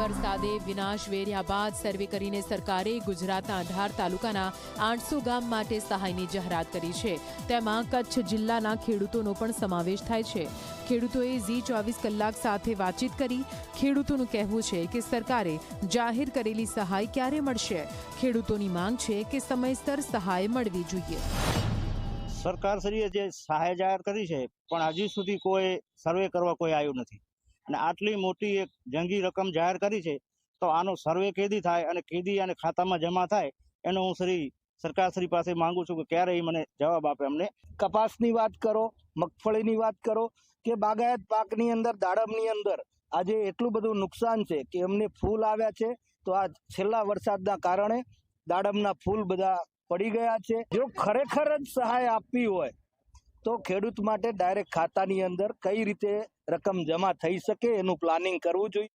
વરસાદે વિનાશ વેર્યા બાદ સર્વે કરીને સરકારે ગુજરાતના 18 તાલુકાના 800 ગામ માટે સહાયની જાહેરાત કરી છે। તેમાં કચ્છ જિલ્લાના ખેડૂતોનો પણ સમાવેશ થાય છે। ખેડૂતોએ ઝી 24 કલાક સાથે વાતચીત કરી। ખેડૂતોનું કહેવું છે કે સરકારે જાહેર કરેલી સહાય ક્યારે મળશે? ખેડૂતોની માંગ છે કે સમયસર સહાય મળવી જોઈએ। સરકારશ્રીએ જે સહાય જાહેર કરી છે પણ હજી સુધી કોઈ સર્વે કરવા કોઈ આવ્યું નથી અને આટલી મોટી એક જંગી રકમ જાહેર કરી છે તો આનો સર્વે કેદી થાય અને કેદી અને ખાતામાં જમા થાય એનો હું સરકારશ્રી પાસે માંગુ છું કે ક્યારે મને જવાબ આપે। અમને કપાસની વાત કરો, મગફળીની વાત કરો કે બાગાયત પાકની અંદર દાડમની અંદર આજે એટલું બધું નુકસાન છે કે અમને ફૂલ આવ્યા છે તો આ છેલ્લા વરસાદના કારણે દાડમના ફૂલ બધા પડી ગયા છે। જો ખરેખર જ સહાય આપવી હોય તો ખેડૂત માટે ડાયરેક્ટ ખાતાની અંદર કઈ રીતે રકમ જમા થઈ શકે એનું પ્લાનિંગ કરવું જોઈએ।